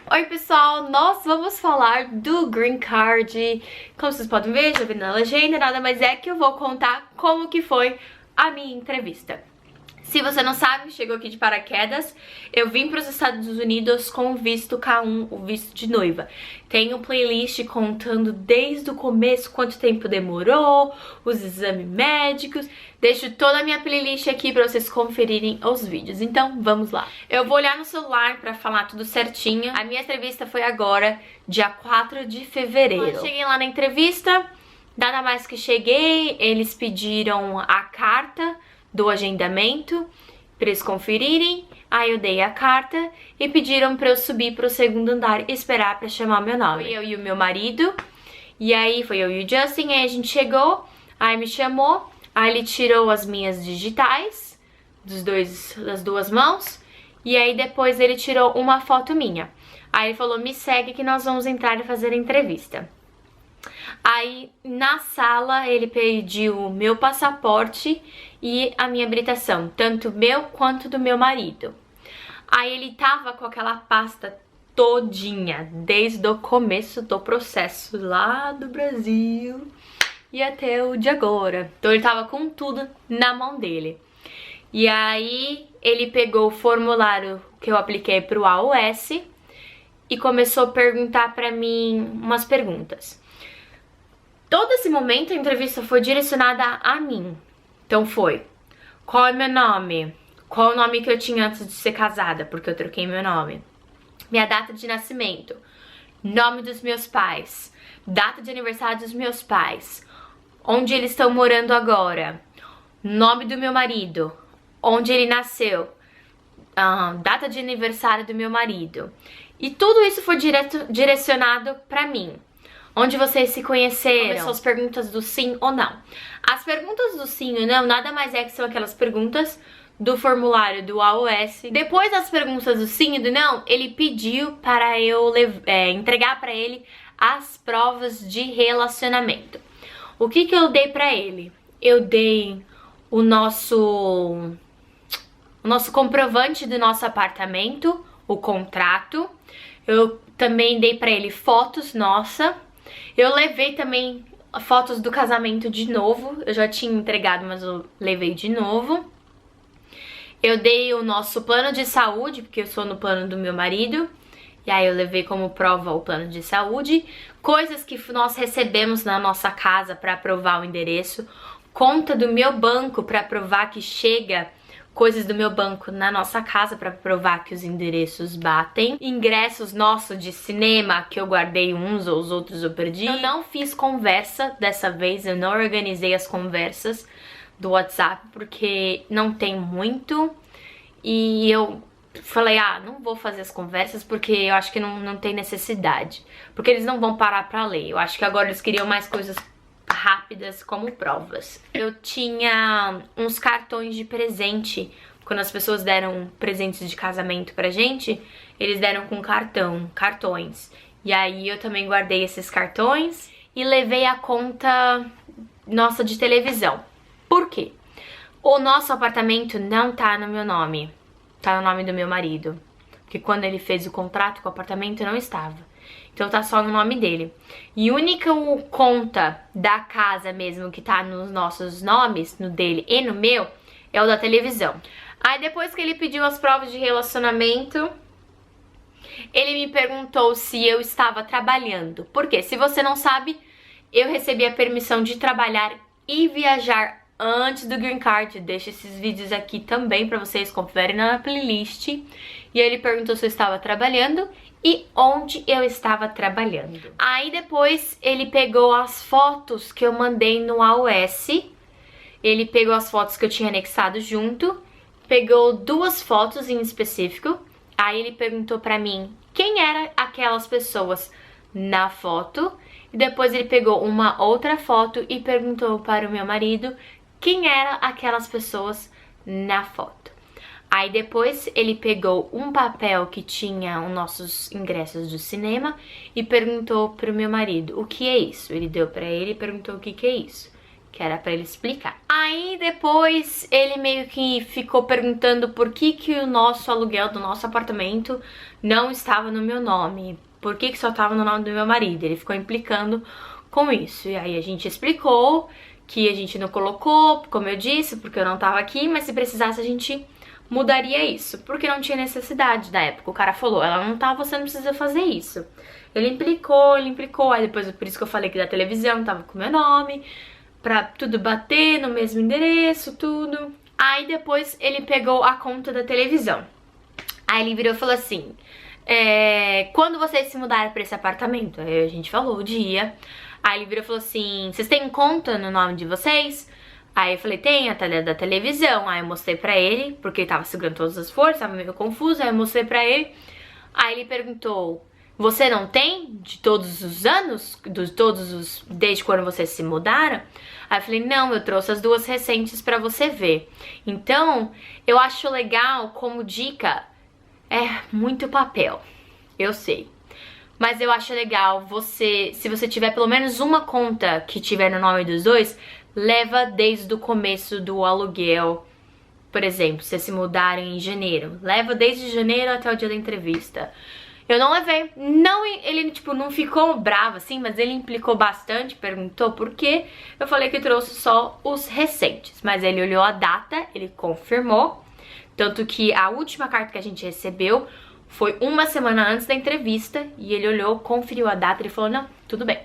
Oi pessoal, nós vamos falar do Green Card. Como vocês podem ver, já vi na legenda, nada mais é que eu vou contar como que foi a minha entrevista. Se você não sabe, chegou aqui de paraquedas, eu vim para os Estados Unidos com o visto K1, o visto de noiva. Tem um playlist contando desde o começo quanto tempo demorou, os exames médicos. Deixo toda a minha playlist aqui para vocês conferirem os vídeos. Então, vamos lá. Eu vou olhar no celular para falar tudo certinho. A minha entrevista foi agora, dia 4 de fevereiro. Quando cheguei lá na entrevista, nada mais que cheguei, eles pediram a carta do agendamento para eles conferirem. Aí eu dei a carta e pediram para eu subir para o segundo andar e esperar para chamar meu nome. Foi eu e o meu marido, e aí foi eu e o Justin. Aí a gente chegou, aí me chamou, aí ele tirou as minhas digitais das duas mãos, e aí depois ele tirou uma foto minha. Aí ele falou: me segue que nós vamos entrar e fazer a entrevista. Aí na sala ele pediu o meu passaporte e a minha habilitação, tanto meu quanto do meu marido. Aí ele tava com aquela pasta todinha, desde o começo do processo, lá do Brasil e até o de agora. Então ele tava com tudo na mão dele. E aí ele pegou o formulário que eu apliquei pro AOS e começou a perguntar pra mim umas perguntas. Todo esse momento a entrevista foi direcionada a mim. Então foi: qual é meu nome? Qual é o nome que eu tinha antes de ser casada, porque eu troquei meu nome. Minha data de nascimento, nome dos meus pais, data de aniversário dos meus pais, onde eles estão morando agora, nome do meu marido, onde ele nasceu, data de aniversário do meu marido. E tudo isso foi direcionado pra mim. Onde vocês se conheceram? Começou as perguntas do sim ou não. As perguntas do sim ou não nada mais é que são aquelas perguntas do formulário do AOS. Depois das perguntas do sim e do não, ele pediu para eu entregar para ele as provas de relacionamento. O que eu dei para ele? Eu dei o nosso comprovante do nosso apartamento, o contrato. Eu também dei para ele fotos nossa. Eu levei também fotos do casamento de novo. Eu já tinha entregado, mas eu levei de novo. Eu dei o nosso plano de saúde, porque eu sou no plano do meu marido. E aí eu levei como prova o plano de saúde. Coisas que nós recebemos na nossa casa para provar o endereço. Conta do meu banco para provar que chega coisas do meu banco na nossa casa para provar que os endereços batem. Ingressos nossos de cinema, que eu guardei uns ou os outros eu perdi. Eu não fiz conversa dessa vez, eu não organizei as conversas do WhatsApp porque não tem muito. E eu falei: não vou fazer as conversas porque eu acho que não tem necessidade. Porque eles não vão parar pra ler. Eu acho que agora eles queriam mais coisas rápidas como provas. Eu tinha uns cartões de presente. Quando as pessoas deram presentes de casamento pra gente, eles deram com cartões. E aí eu também guardei esses cartões e levei a conta nossa de televisão. Por quê? O nosso apartamento não tá no meu nome, tá no nome do meu marido. Porque quando ele fez o contrato com o apartamento não estava. Então tá só no nome dele. E a única conta da casa mesmo que tá nos nossos nomes, no dele e no meu, é o da televisão. Aí depois que ele pediu as provas de relacionamento, ele me perguntou se eu estava trabalhando. Porque, se você não sabe, eu recebi a permissão de trabalhar e viajar antes do Green Card. Deixo esses vídeos aqui também pra vocês conferirem na playlist. E ele perguntou se eu estava trabalhando e onde eu estava trabalhando. Aí depois ele pegou as fotos que eu mandei no AOS. Ele pegou as fotos que eu tinha anexado junto. Pegou duas fotos em específico. Aí ele perguntou pra mim quem eram aquelas pessoas na foto. E depois ele pegou uma outra foto e perguntou para o meu marido quem eram aquelas pessoas na foto. Aí depois ele pegou um papel que tinha os nossos ingressos do cinema e perguntou pro meu marido: o que é isso? Ele deu pra ele e perguntou: o que é isso? que era pra ele explicar. Aí depois ele meio que ficou perguntando por que o nosso aluguel do nosso apartamento não estava no meu nome, por que só estava no nome do meu marido. Ele ficou implicando com isso, e aí a gente explicou que a gente não colocou, como eu disse, porque eu não tava aqui, mas se precisasse a gente mudaria isso, porque não tinha necessidade da época. O cara falou, ela não tá, você não precisa fazer isso. Ele implicou, aí depois por isso que eu falei que da televisão tava com meu nome, pra tudo bater no mesmo endereço, tudo. Aí depois ele pegou a conta da televisão. Aí ele virou e falou assim, quando vocês se mudaram pra esse apartamento? Aí a gente falou o dia. Aí ele virou e falou assim, vocês têm conta no nome de vocês? Aí eu falei, tem a tela da televisão. Aí eu mostrei pra ele, porque ele tava segurando todas as forças, tava meio confuso. Aí eu mostrei pra ele. Aí ele perguntou, você não tem de todos os anos? Desde quando vocês se mudaram? Aí eu falei, não, eu trouxe as duas recentes pra você ver. Então, eu acho legal como dica, é muito papel, eu sei. Mas eu acho legal se você tiver pelo menos uma conta que tiver no nome dos dois, leva desde o começo do aluguel. Por exemplo, se se mudarem em janeiro, leva desde janeiro até o dia da entrevista. Eu não levei, ele tipo não ficou bravo assim, mas ele implicou bastante, perguntou por quê. Eu falei que trouxe só os recentes, mas ele olhou a data, ele confirmou. Tanto que a última carta que a gente recebeu foi uma semana antes da entrevista e ele olhou, conferiu a data e falou, não, tudo bem.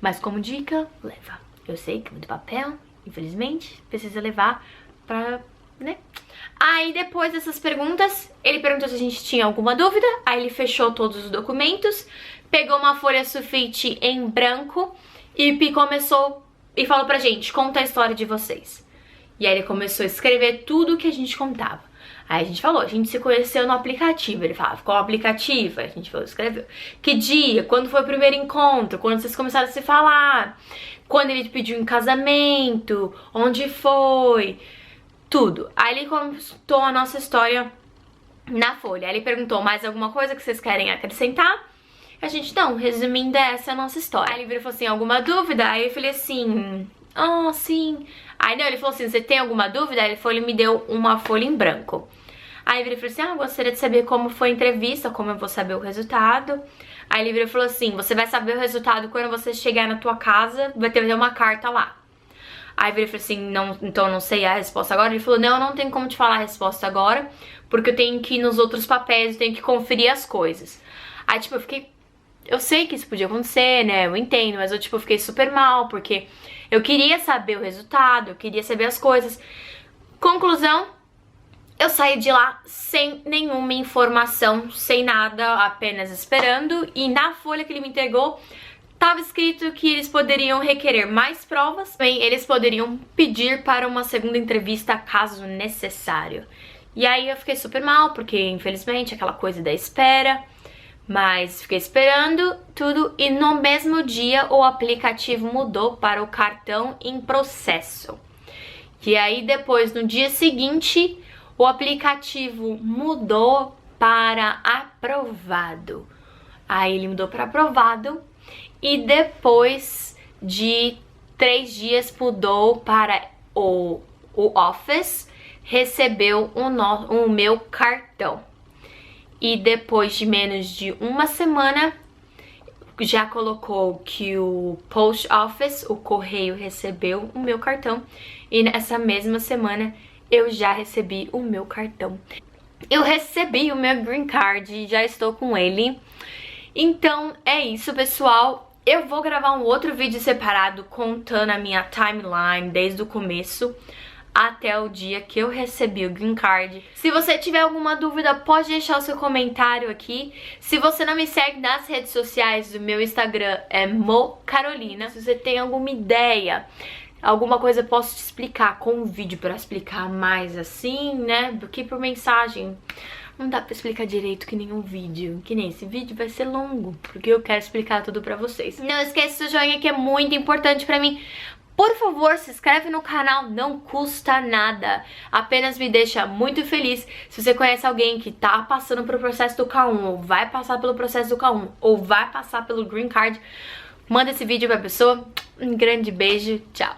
Mas como dica, leva. Eu sei que é muito papel, infelizmente, precisa levar pra, né? Aí depois dessas perguntas, ele perguntou se a gente tinha alguma dúvida, aí ele fechou todos os documentos, pegou uma folha sulfite em branco e começou e falou pra gente, conta a história de vocês. E aí ele começou a escrever tudo que a gente contava. Aí a gente falou, a gente se conheceu no aplicativo. Ele falava, qual aplicativo? Aí a gente falou, escreveu. Que dia? Quando foi o primeiro encontro? Quando vocês começaram a se falar? Quando ele te pediu em casamento? Onde foi? Tudo. Aí ele contou a nossa história na folha. Aí ele perguntou, mais alguma coisa que vocês querem acrescentar? A gente, não, resumindo, essa é a nossa história. Aí ele virou e falou assim, alguma dúvida? Aí eu falei assim, sim. Aí não, ele falou assim, você tem alguma dúvida? Aí ele me deu uma folha em branco. Aí ele falou assim, eu gostaria de saber como foi a entrevista, como eu vou saber o resultado. Aí ele falou assim, você vai saber o resultado quando você chegar na tua casa, vai ter uma carta lá. Aí ele falou assim, não, então eu não sei a resposta agora. Ele falou, não tem como te falar a resposta agora, porque eu tenho que ir nos outros papéis, eu tenho que conferir as coisas. Aí tipo, eu sei que isso podia acontecer, né, eu entendo, mas eu tipo, fiquei super mal, porque eu queria saber o resultado, eu queria saber as coisas. Conclusão, eu saí de lá sem nenhuma informação, sem nada, apenas esperando. E na folha que ele me entregou, estava escrito que eles poderiam requerer mais provas. Bem, eles poderiam pedir para uma segunda entrevista, caso necessário. E aí eu fiquei super mal, porque infelizmente aquela coisa da espera. Mas fiquei esperando tudo e no mesmo dia o aplicativo mudou para o cartão em processo. E aí depois, no dia seguinte, o aplicativo mudou para aprovado. Aí ele mudou para aprovado e depois de 3 dias mudou para o Office, recebeu o meu cartão. E depois de menos de uma semana, já colocou que o Post Office, o correio, recebeu o meu cartão. E nessa mesma semana, eu já recebi o meu cartão. Eu recebi o meu Green Card e já estou com ele. Então é isso, pessoal. Eu vou gravar um outro vídeo separado contando a minha timeline desde o começo até o dia que eu recebi o Green Card. Se você tiver alguma dúvida, pode deixar o seu comentário aqui. Se você não me segue nas redes sociais, o meu Instagram é mocarolina. Se você tem alguma ideia, alguma coisa eu posso te explicar com um vídeo pra explicar mais assim, né, do que por mensagem. Não dá pra explicar direito que nem um vídeo. Que nem esse vídeo vai ser longo, porque eu quero explicar tudo pra vocês. Não esqueça do joinha, que é muito importante pra mim. Por favor, se inscreve no canal, não custa nada. Apenas me deixa muito feliz. Se você conhece alguém que tá passando pelo processo do K1, ou vai passar pelo processo do K1, ou vai passar pelo Green Card, manda esse vídeo pra pessoa. Um grande beijo, tchau.